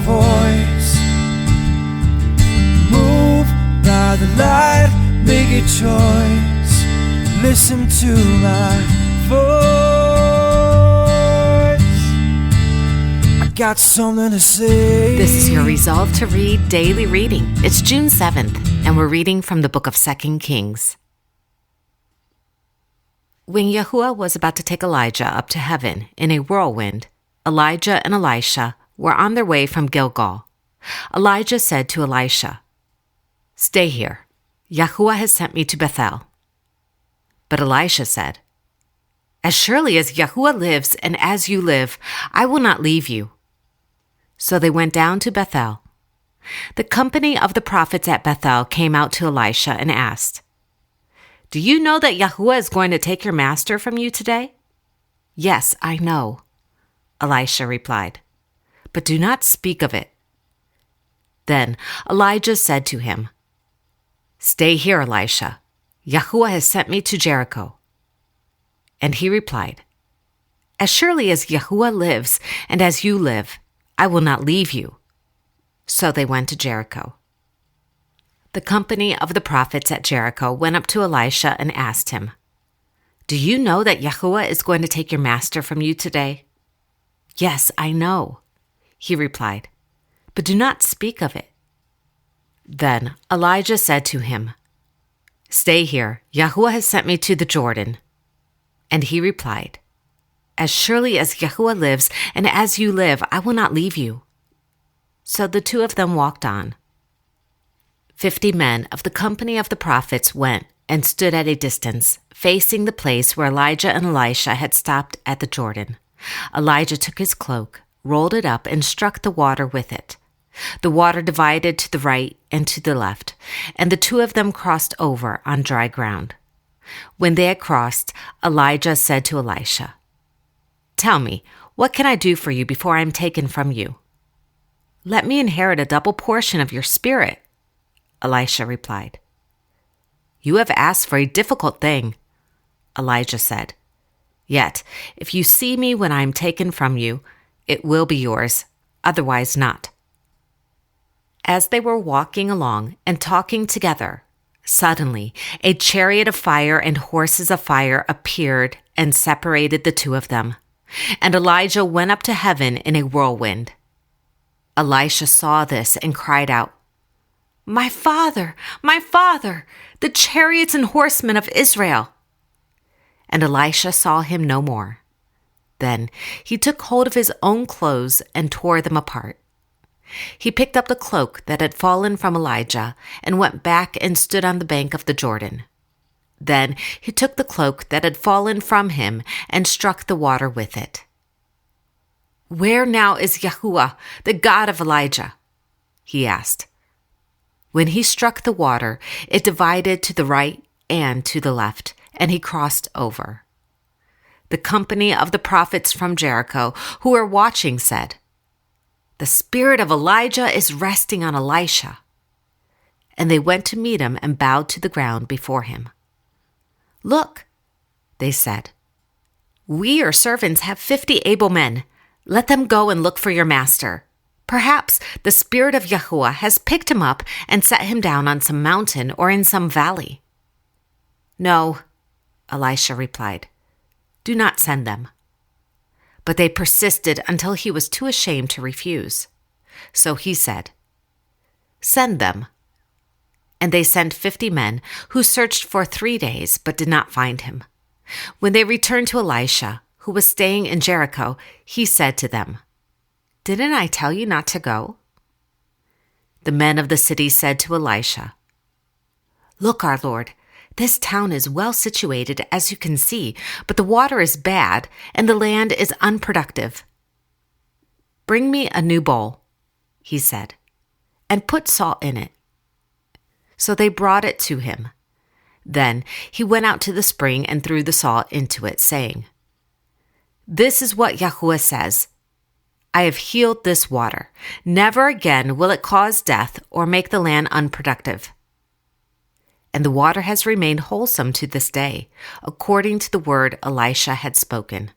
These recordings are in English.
voice. Move by the light, make a choice. Listen to my voice. I got something to say. This is your Resolve to Read daily reading. It's June 7th, and we're reading from the book of 2 Kings. When Yahuwah was about to take Elijah up to heaven in a whirlwind, Elijah and Elisha were on their way from Gilgal. Elijah said to Elisha, "Stay here. Yahuwah has sent me to Bethel." But Elisha said, "As surely as Yahuwah lives and as you live, I will not leave you." So they went down to Bethel. The company of the prophets at Bethel came out to Elisha and asked, "Do you know that Yahuwah is going to take your master from you today?" "Yes, I know," Elisha replied, "but do not speak of it." Then Elijah said to him, "Stay here, Elisha. Yahuwah has sent me to Jericho." And he replied, "As surely as Yahuwah lives and as you live, I will not leave you." So they went to Jericho. The company of the prophets at Jericho went up to Elisha and asked him, "Do you know that Yahuwah is going to take your master from you today?" "Yes, I know," he replied, "but do not speak of it." Then Elijah said to him, "Stay here. Yahuwah has sent me to the Jordan." And he replied, "As surely as Yahuwah lives and as you live, I will not leave you." So the two of them walked on. 50 men of the company of the prophets went and stood at a distance, facing the place where Elijah and Elisha had stopped at the Jordan. Elijah took his cloak, rolled it up, and struck the water with it. The water divided to the right and to the left, and the two of them crossed over on dry ground. When they had crossed, Elijah said to Elisha, "Tell me, what can I do for you before I am taken from you?" "Let me inherit a double portion of your spirit," Elisha replied. "You have asked for a difficult thing," Elijah said. "Yet, if you see me when I am taken from you, it will be yours, otherwise not." As they were walking along and talking together, suddenly a chariot of fire and horses of fire appeared and separated the two of them, and Elijah went up to heaven in a whirlwind. Elisha saw this and cried out, my father, the chariots and horsemen of Israel!" And Elisha saw him no more. Then he took hold of his own clothes and tore them apart. He picked up the cloak that had fallen from Elijah and went back and stood on the bank of the Jordan. Then he took the cloak that had fallen from him and struck the water with it. "Where now is Yahuwah, the God of Elijah?" he asked. When he struck the water, it divided to the right and to the left, and he crossed over. The company of the prophets from Jericho who were watching said, "The spirit of Elijah is resting on Elisha." And they went to meet him and bowed to the ground before him. "Look," they said, "we, your servants, have 50 able men. Let them go and look for your master. Perhaps the spirit of Yahuwah has picked him up and set him down on some mountain or in some valley." "No," Elisha replied, "do not send them." But they persisted until he was too ashamed to refuse. So he said, "Send them." And they sent 50 men who searched for 3 days but did not find him. When they returned to Elisha, who was staying in Jericho, he said to them, "Didn't I tell you not to go?" The men of the city said to Elisha, "Look, our lord, this town is well situated, as you can see, but the water is bad and the land is unproductive." "Bring me a new bowl," he said, "and put salt in it." So they brought it to him. Then he went out to the spring and threw the salt into it, saying, "This is what Yahuwah says. I have healed this water. Never again will it cause death or make the land unproductive." And the water has remained wholesome to this day, according to the word Elisha had spoken.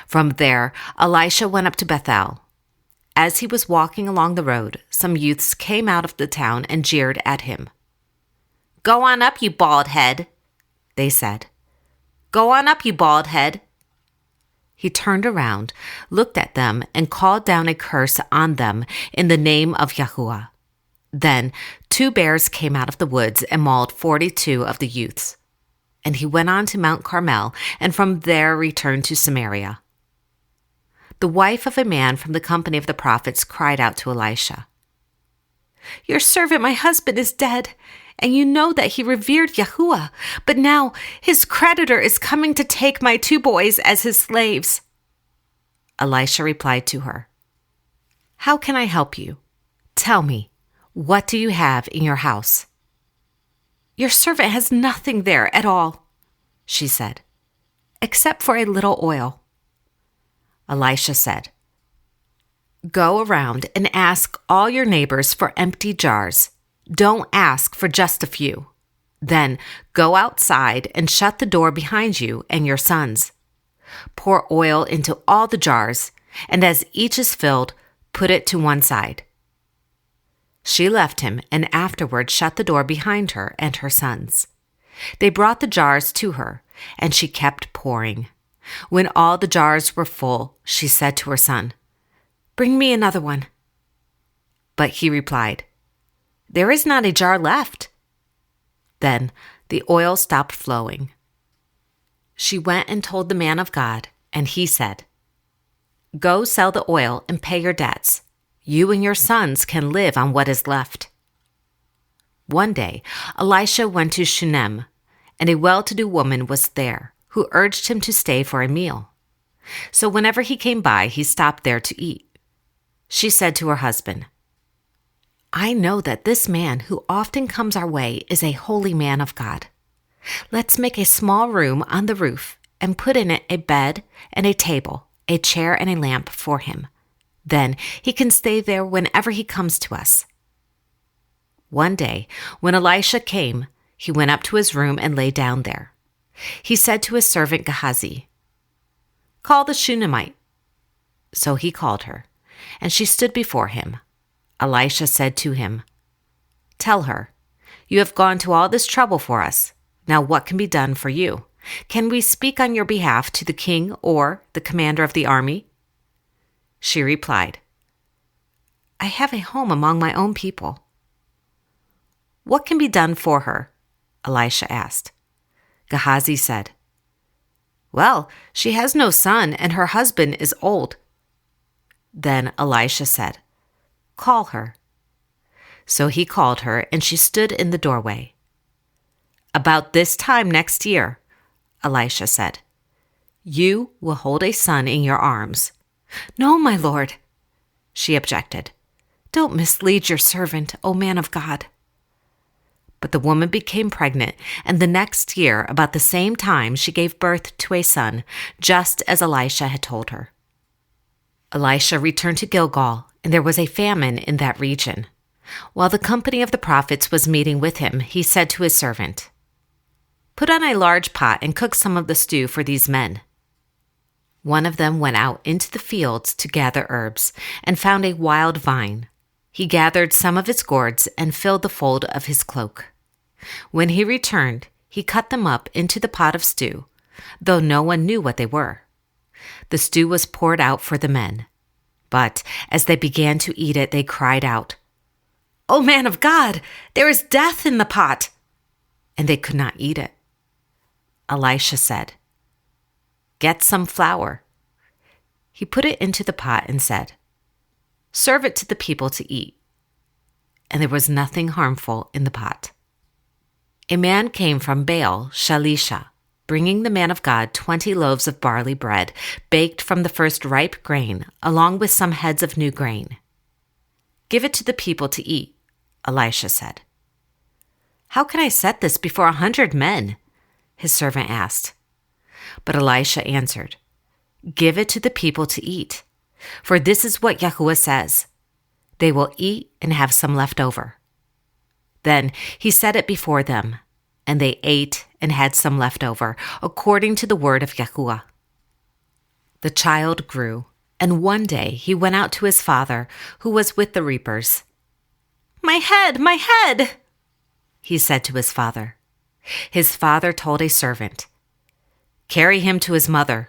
From there, Elisha went up to Bethel. As he was walking along the road, some youths came out of the town and jeered at him. "Go on up, you bald head," they said. "Go on up, you bald head." He turned around, looked at them, and called down a curse on them in the name of Yahuwah. Then 2 bears came out of the woods and mauled 42 of the youths. And he went on to Mount Carmel, and from there returned to Samaria. The wife of a man from the company of the prophets cried out to Elisha, "Your servant, my husband, is dead, and you know that he revered Yahuwah, but now his creditor is coming to take my 2 boys as his slaves." Elisha replied to her, "How can I help you? Tell me, what do you have in your house?" "Your servant has nothing there at all," she said, "except for a little oil." Elisha said, "Go around and ask all your neighbors for empty jars. Don't ask for just a few. Then go outside and shut the door behind you and your sons. Pour oil into all the jars, and as each is filled, put it to one side." She left him and afterward shut the door behind her and her sons. They brought the jars to her, and she kept pouring. When all the jars were full, she said to her son, "Bring me another one." But he replied, "There is not a jar left." Then the oil stopped flowing. She went and told the man of God, and he said, "Go sell the oil and pay your debts. You and your sons can live on what is left." One day, Elisha went to Shunem, and a well-to-do woman was there, who urged him to stay for a meal. So whenever he came by, he stopped there to eat. She said to her husband, "I know that this man who often comes our way is a holy man of God. Let's make a small room on the roof and put in it a bed and a table, a chair and a lamp for him. Then he can stay there whenever he comes to us." One day, when Elisha came, he went up to his room and lay down there. He said to his servant Gehazi, "Call the Shunammite." So he called her, and she stood before him. Elisha said to him, "Tell her, you have gone to all this trouble for us. Now what can be done for you? Can we speak on your behalf to the king or the commander of the army?" She replied, "I have a home among my own people." "What can be done for her?" Elisha asked. Gehazi said, "Well, she has no son, and her husband is old." Then Elisha said, "Call her." So he called her, and she stood in the doorway. "About this time next year," Elisha said, "you will hold a son in your arms." "No, my lord," she objected. "Don't mislead your servant, O man of God." But the woman became pregnant, and the next year, about the same time, she gave birth to a son, just as Elisha had told her. Elisha returned to Gilgal, and there was a famine in that region. While the company of the prophets was meeting with him, he said to his servant, "Put on a large pot and cook some of the stew for these men." One of them went out into the fields to gather herbs and found a wild vine. He gathered some of its gourds and filled the fold of his cloak. When he returned, he cut them up into the pot of stew, though no one knew what they were. The stew was poured out for the men. But as they began to eat it, they cried out, "O man of God, there is death in the pot!" And they could not eat it. Elisha said, "Get some flour." He put it into the pot and said, "Serve it to the people to eat." And there was nothing harmful in the pot. A man came from Baal, Shalisha, bringing the man of God 20 loaves of barley bread, baked from the first ripe grain, along with some heads of new grain. "Give it to the people to eat," Elisha said. "How can I set this before 100 men?" his servant asked. But Elisha answered, "Give it to the people to eat, for this is what Yahuwah says, they will eat and have some left over." Then he set it before them, and they ate and had some left over, according to the word of Yahuwah. The child grew, And one day he went out to his father, who was with the reapers. "My head, my head!" he said to his father. His father told a servant, "Carry him to his mother."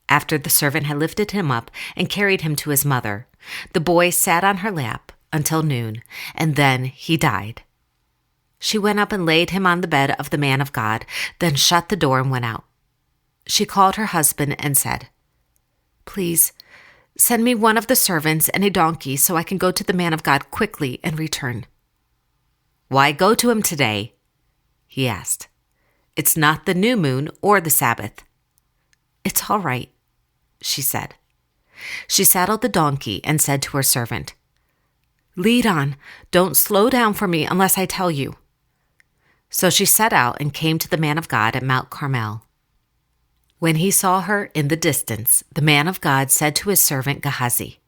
After the servant had lifted him up and carried him to his mother, the boy sat on her lap until noon, and then he died. She went up and laid him on the bed of the man of God, then shut the door and went out. She called her husband and said, "Please, send me one of the servants and a donkey so I can go to the man of God quickly and return." "Why go to him today?" he asked. "It's not the new moon or the Sabbath." "It's all right," she said. She saddled the donkey and said to her servant, "Lead on. Don't slow down for me unless I tell you." So she set out and came to the man of God at Mount Carmel. When he saw her in the distance, the man of God said to his servant Gehazi,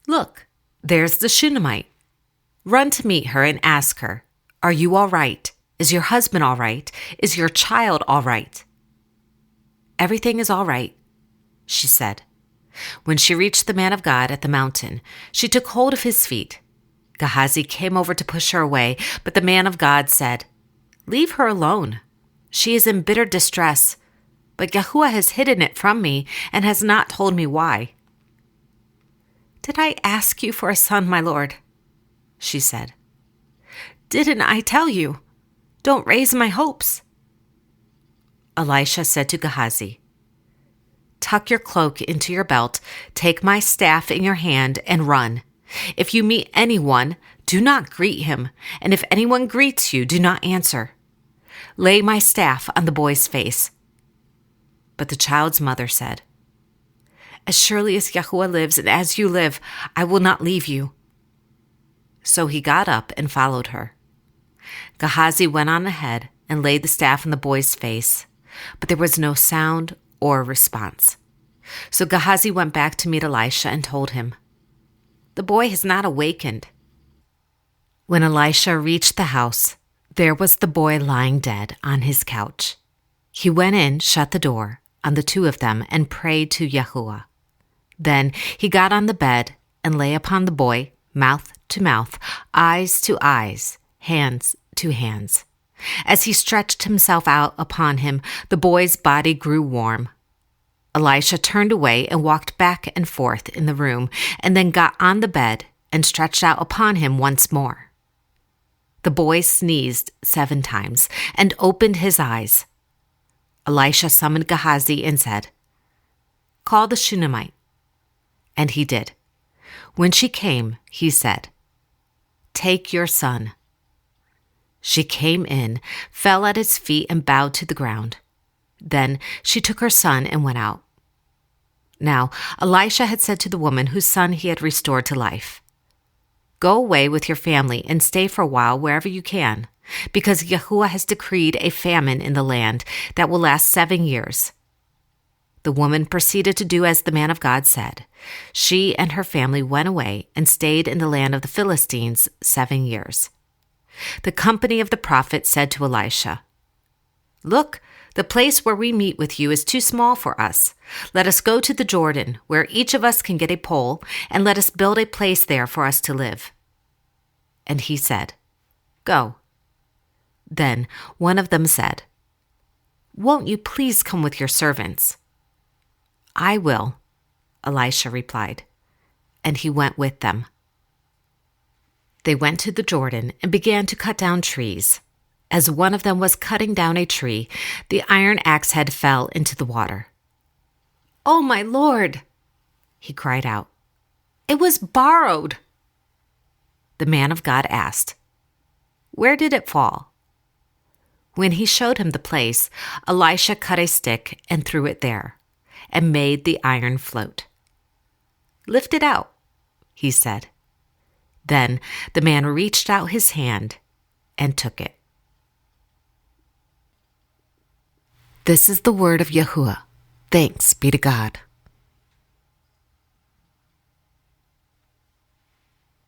"Look, there's the Shunammite. Run to meet her and ask her, 'Are you all right? Is your husband all right? Is your child all right?'" "Everything is all right," she said. When she reached the man of God at the mountain, she took hold of his feet. Gehazi came over to push her away, but the man of God said, "Leave her alone. She is in bitter distress, but Yahuwah has hidden it from me and has not told me why." "Did I ask you for a son, my lord?" she said. "Didn't I tell you? Don't raise my hopes." Elisha said to Gehazi, "Tuck your cloak into your belt, take my staff in your hand, and run. If you meet anyone, do not greet him, and if anyone greets you, do not answer. Lay my staff on the boy's face." But the child's mother said, "As surely as Yahuwah lives and as you live, I will not leave you." So he got up and followed her. Gehazi went on ahead and laid the staff on the boy's face, but there was no sound or response. So Gehazi went back to meet Elisha and told him, "The boy has not awakened." When Elisha reached the house, there was the boy lying dead on his couch. He went in, shut the door on the two of them, and prayed to Yahuwah. Then he got on the bed and lay upon the boy, mouth to mouth, eyes to eyes, hands to hands. As he stretched himself out upon him, the boy's body grew warm. Elisha turned away and walked back and forth in the room, and then got on the bed and stretched out upon him once more. The boy sneezed 7 times and opened his eyes. Elisha summoned Gehazi and said, "Call the Shunammite." And he did. When she came, he said, "Take your son." She came in, fell at his feet, and bowed to the ground. Then she took her son and went out. Now Elisha had said to the woman whose son he had restored to life, "Go away with your family and stay for a while wherever you can, because Yahuwah has decreed a famine in the land that will last 7 years." The woman proceeded to do as the man of God said. She and her family went away and stayed in the land of the Philistines 7 years. The company of the prophet said to Elisha, "Look, the place where we meet with you is too small for us. Let us go to the Jordan, where each of us can get a pole, and let us build a place there for us to live." And he said, "Go." Then one of them said, "Won't you please come with your servants?" "I will," Elisha replied, and he went with them. They went to the Jordan and began to cut down trees. As one of them was cutting down a tree, the iron axe head fell into the water. "Oh, my lord," he cried out, "it was borrowed." The man of God asked, "Where did it fall?" When he showed him the place, Elisha cut a stick and threw it there, and made the iron float. "Lift it out," he said. Then the man reached out his hand and took it. This is the word of Yahuwah. Thanks be to God.